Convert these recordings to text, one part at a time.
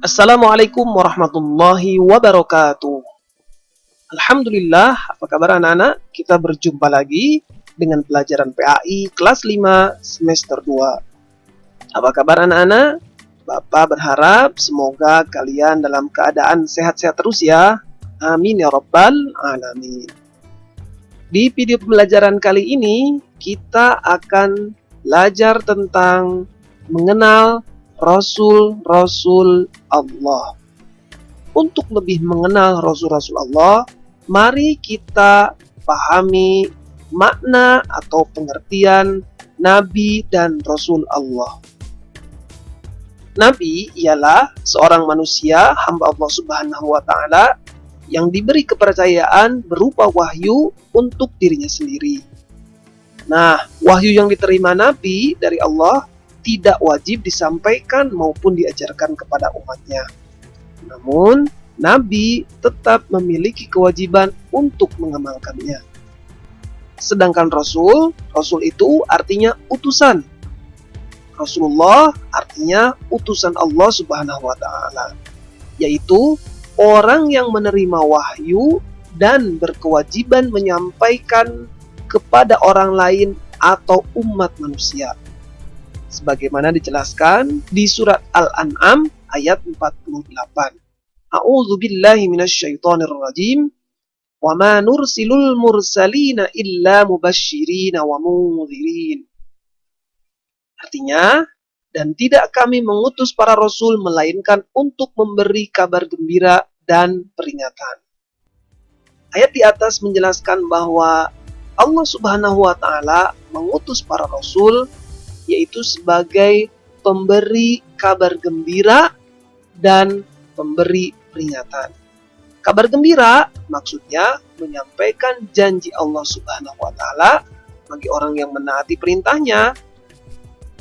Assalamualaikum warahmatullahi wabarakatuh. Alhamdulillah, apa kabar anak-anak? Kita berjumpa lagi dengan pelajaran PAI kelas 5 semester 2. Apa kabar anak-anak? Bapak berharap semoga kalian dalam keadaan sehat-sehat terus ya. Amin ya rabbal alamin. Di video pembelajaran kali ini, kita akan belajar tentang mengenal Rasul-Rasul Allah. Untuk lebih mengenal Rasul-Rasul Allah, mari kita pahami makna atau pengertian Nabi dan Rasul Allah. Nabi ialah seorang manusia, hamba Allah Subhanahu wa Ta'ala, yang diberi kepercayaan berupa wahyu untuk dirinya sendiri. Nah, wahyu yang diterima Nabi dari Allah tidak wajib disampaikan maupun diajarkan kepada umatnya. Namun, Nabi tetap memiliki kewajiban untuk mengamalkannya. Sedangkan Rasul itu artinya utusan. Rasulullah artinya utusan Allah Subhanahu wa Ta'ala, yaitu orang yang menerima wahyu dan berkewajiban menyampaikan kepada orang lain atau umat manusia. Sebagaimana dijelaskan di surat Al-An'am ayat 48. A'udzu billahi minasyaitonir rajim. Wa ma nursilul mursalina illa mubashshirina wa mundzirin. Artinya, dan tidak kami mengutus para rasul melainkan untuk memberi kabar gembira dan peringatan. Ayat di atas menjelaskan bahwa Allah Subhanahu wa Ta'ala mengutus para rasul yaitu sebagai pemberi kabar gembira dan pemberi peringatan. Kabar gembira maksudnya menyampaikan janji Allah Subhanahu wa Ta'ala bagi orang yang menaati perintahnya.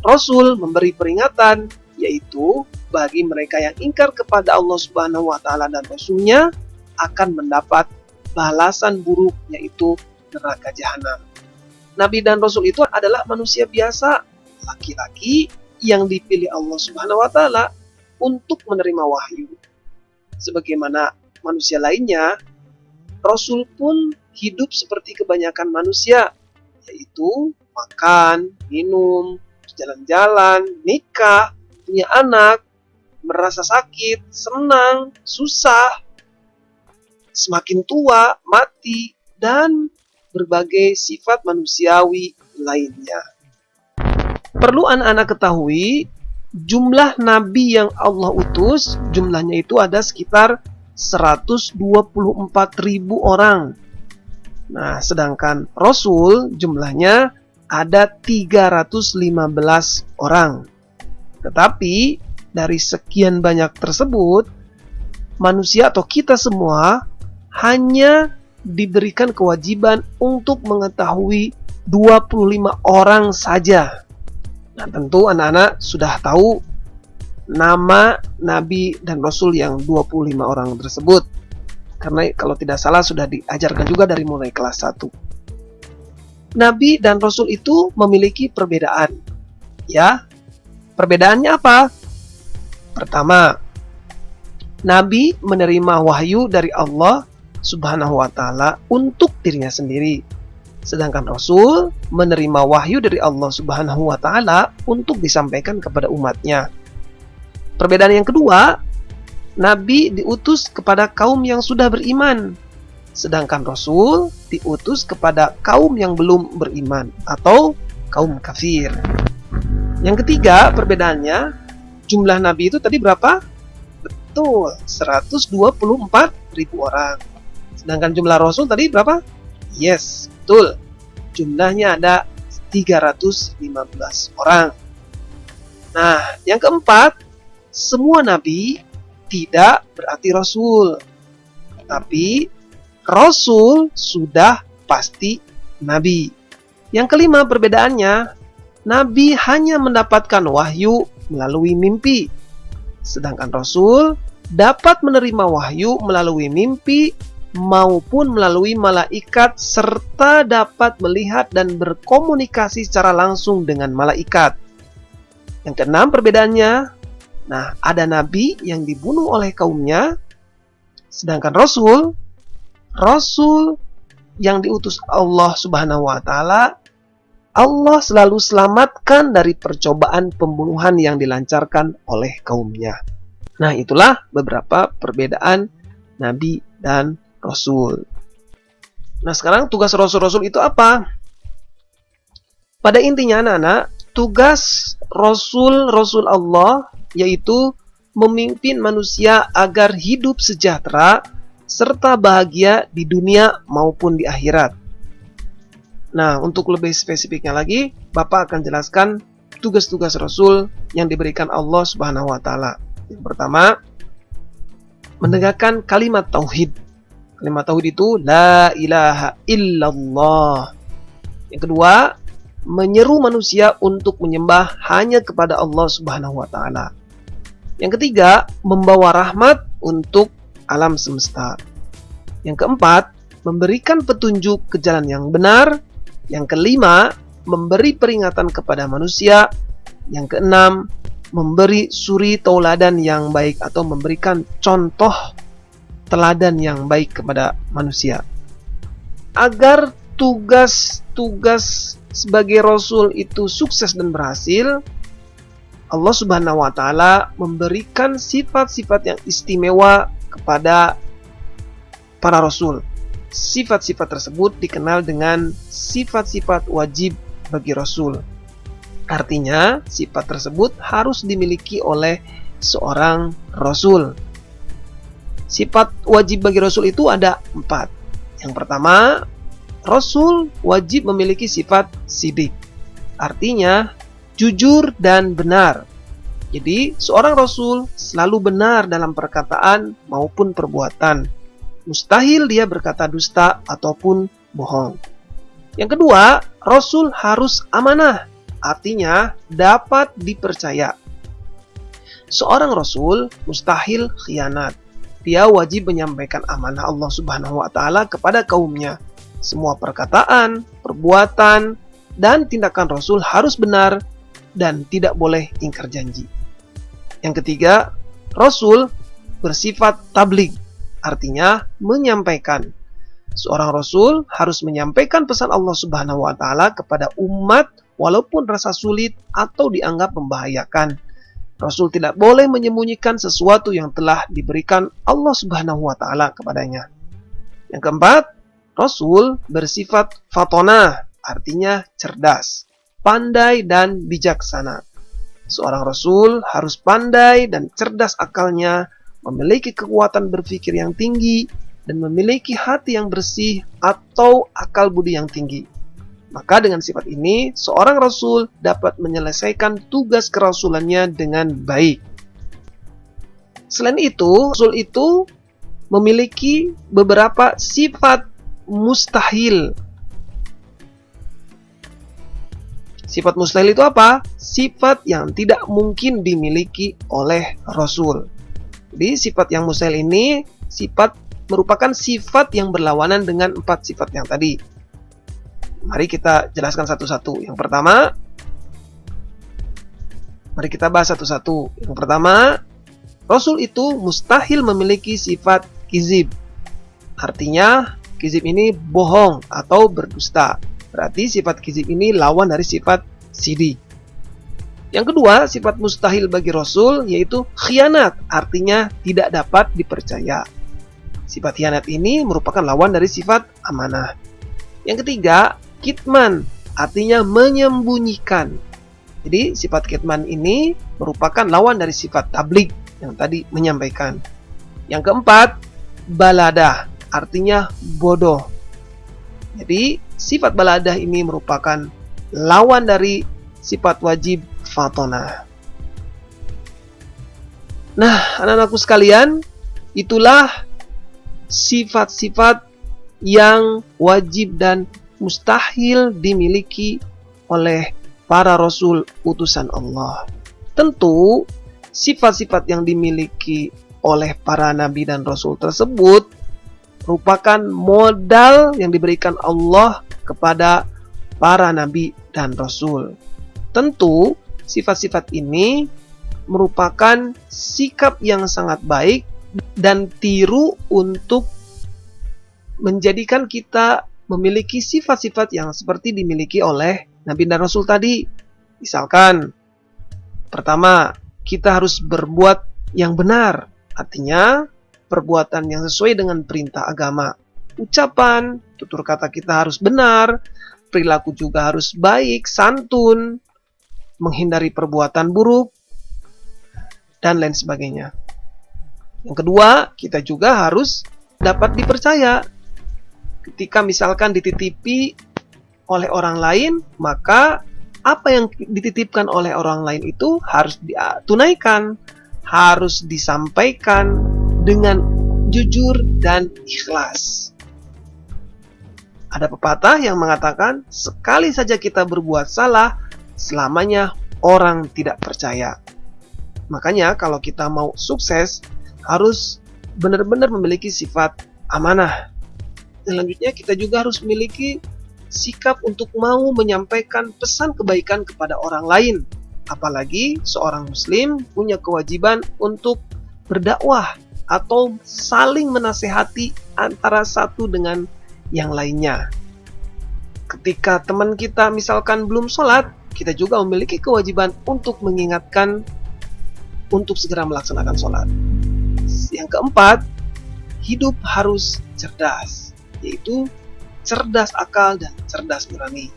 Rasul memberi peringatan yaitu bagi mereka yang ingkar kepada Allah Subhanahu wa Ta'ala dan Rasulnya akan mendapat balasan buruk yaitu neraka jahanam. Nabi dan Rasul itu adalah manusia biasa, laki-laki yang dipilih Allah Subhanahu wa Ta'ala untuk menerima wahyu. Sebagaimana manusia lainnya, Rasul pun hidup seperti kebanyakan manusia, yaitu makan, minum, jalan-jalan, nikah, punya anak, merasa sakit, senang, susah, semakin tua, mati, dan berbagai sifat manusiawi lainnya. Perlu anak-anak ketahui, jumlah nabi yang Allah utus, jumlahnya itu ada sekitar 124.000 orang. Nah, sedangkan Rasul jumlahnya ada 315 orang. Tetapi, dari sekian banyak tersebut, manusia atau kita semua hanya diberikan kewajiban untuk mengetahui 25 orang saja. Nah, tentu anak-anak sudah tahu nama Nabi dan Rasul yang 25 orang tersebut. Karena kalau tidak salah sudah diajarkan juga dari mulai kelas 1. Nabi dan Rasul itu memiliki perbedaan. Ya, perbedaannya apa? Pertama, Nabi menerima wahyu dari Allah Subhanahu wa Ta'ala untuk dirinya sendiri. Sedangkan Rasul menerima wahyu dari Allah Subhanahu wa Ta'ala untuk disampaikan kepada umatnya. Perbedaan yang kedua, Nabi diutus kepada kaum yang sudah beriman, sedangkan Rasul diutus kepada kaum yang belum beriman atau kaum kafir. Yang ketiga perbedaannya, jumlah Nabi itu tadi berapa? Betul, 124.000 orang. Sedangkan jumlah Rasul tadi berapa? Yes, betul. Jumlahnya ada 315 orang. Nah, yang keempat, semua nabi tidak berarti rasul. Tapi rasul sudah pasti nabi. Yang kelima perbedaannya, nabi hanya mendapatkan wahyu melalui mimpi. Sedangkan rasul dapat menerima wahyu melalui mimpi maupun melalui malaikat serta dapat melihat dan berkomunikasi secara langsung dengan malaikat. Yang keenam perbedaannya, Nah, ada nabi yang dibunuh oleh kaumnya, sedangkan Rasul yang diutus Allah Subhanahu wa taala, Allah selalu selamatkan dari percobaan pembunuhan yang dilancarkan oleh kaumnya. Nah, itulah beberapa perbedaan nabi dan rasul. Nah, sekarang tugas rasul-rasul itu apa? Pada intinya anak-anak, tugas rasul-rasul Allah yaitu memimpin manusia agar hidup sejahtera serta bahagia di dunia maupun di akhirat. Nah, untuk lebih spesifiknya lagi, Bapak akan jelaskan tugas-tugas Rasul yang diberikan Allah Subhanahu wa taala. Yang pertama, menegakkan kalimat tauhid. Kalimat tauhid itu la ilaha illallah. Yang kedua, menyeru manusia untuk menyembah hanya kepada Allah Subhanahu wa taala. Yang ketiga, membawa rahmat untuk alam semesta. Yang keempat, memberikan petunjuk ke jalan yang benar. Yang kelima, memberi peringatan kepada manusia. Yang keenam, memberi suri tauladan yang baik atau memberikan contoh teladan yang baik kepada manusia. Agar tugas-tugas sebagai Rasul itu sukses dan berhasil, Allah Subhanahu wa taala memberikan sifat-sifat yang istimewa kepada para Rasul. Sifat-sifat tersebut dikenal dengan sifat-sifat wajib bagi Rasul. Artinya, sifat tersebut harus dimiliki oleh seorang Rasul. Sifat wajib bagi Rasul itu ada 4. Yang pertama, Rasul wajib memiliki sifat sidik. Artinya, jujur dan benar. Jadi, seorang Rasul selalu benar dalam perkataan maupun perbuatan. Mustahil dia berkata dusta ataupun bohong. Yang kedua, Rasul harus amanah. Artinya, dapat dipercaya. Seorang Rasul mustahil khianat. Dia wajib menyampaikan amanah Allah Subhanahu wa taala kepada kaumnya. Semua perkataan, perbuatan, dan tindakan Rasul harus benar dan tidak boleh ingkar janji. Yang ketiga, Rasul bersifat tabligh, artinya menyampaikan. Seorang Rasul harus menyampaikan pesan Allah Subhanahu wa taala kepada umat walaupun rasa sulit atau dianggap membahayakan. Rasul tidak boleh menyembunyikan sesuatu yang telah diberikan Allah Subhanahu wa taala kepadanya. Yang keempat, Rasul bersifat fatonah, artinya cerdas, pandai dan bijaksana. Seorang Rasul harus pandai dan cerdas akalnya, memiliki kekuatan berpikir yang tinggi, dan memiliki hati yang bersih atau akal budi yang tinggi. Maka dengan sifat ini, seorang Rasul dapat menyelesaikan tugas kerasulannya dengan baik. Selain itu, Rasul itu memiliki beberapa sifat mustahil. Sifat mustahil itu apa? Sifat yang tidak mungkin dimiliki oleh Rasul. Jadi sifat yang mustahil ini merupakan sifat yang berlawanan dengan 4 sifat yang tadi. Mari kita jelaskan satu-satu. Yang pertama, mari kita bahas satu-satu. Yang pertama, Rasul itu mustahil memiliki sifat kizib. Artinya, kizib ini bohong atau berdusta. Berarti sifat kizib ini lawan dari sifat sidik. Yang kedua, sifat mustahil bagi Rasul yaitu khianat, artinya tidak dapat dipercaya. Sifat khianat ini merupakan lawan dari sifat amanah. Yang ketiga, kitman, artinya menyembunyikan. Jadi sifat kitman ini merupakan lawan dari sifat tabligh yang tadi menyampaikan. Yang keempat, baladah, artinya bodoh. Jadi sifat baladah ini merupakan lawan dari sifat wajib fatonah. Nah, anak-anakku sekalian, itulah sifat-sifat yang wajib dan mustahil dimiliki oleh para Rasul utusan Allah. Tentu, sifat-sifat yang dimiliki oleh para Nabi dan Rasul tersebut merupakan modal yang diberikan Allah kepada para Nabi dan Rasul. Tentu, sifat-sifat ini merupakan sikap yang sangat baik dan tiru untuk menjadikan kita memiliki sifat-sifat yang seperti dimiliki oleh Nabi dan Rasul tadi. Misalkan, pertama, kita harus berbuat yang benar, artinya perbuatan yang sesuai dengan perintah agama. Ucapan, tutur kata kita harus benar, perilaku juga harus baik, santun, menghindari perbuatan buruk, dan lain sebagainya. Yang kedua, kita juga harus dapat dipercaya. Ketika misalkan dititipi oleh orang lain, maka apa yang dititipkan oleh orang lain itu harus ditunaikan, harus disampaikan dengan jujur dan ikhlas. Ada pepatah yang mengatakan, sekali saja kita berbuat salah, selamanya orang tidak percaya. Makanya kalau kita mau sukses, harus benar-benar memiliki sifat amanah. Selanjutnya kita juga harus memiliki sikap untuk mau menyampaikan pesan kebaikan kepada orang lain. Apalagi seorang muslim punya kewajiban untuk berdakwah atau saling menasehati antara satu dengan yang lainnya. Ketika teman kita misalkan belum sholat, kita juga memiliki kewajiban untuk mengingatkan untuk segera melaksanakan sholat. Yang keempat, hidup harus cerdas, yaitu cerdas akal dan cerdas nurani.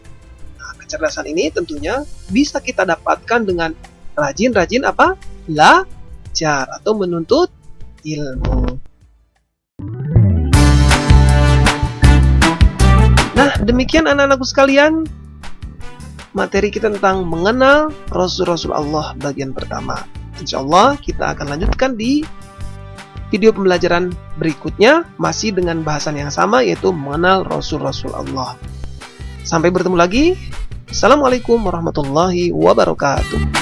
Nah, kecerdasan ini tentunya bisa kita dapatkan dengan rajin-rajin belajar atau menuntut ilmu. Nah, demikian anak-anakku sekalian, materi kita tentang mengenal Rasul-Rasul Allah bagian pertama. Insya Allah kita akan lanjutkan di video pembelajaran berikutnya, masih dengan bahasan yang sama, yaitu mengenal Rasul-Rasul Allah. Sampai bertemu lagi. Assalamualaikum warahmatullahi wabarakatuh.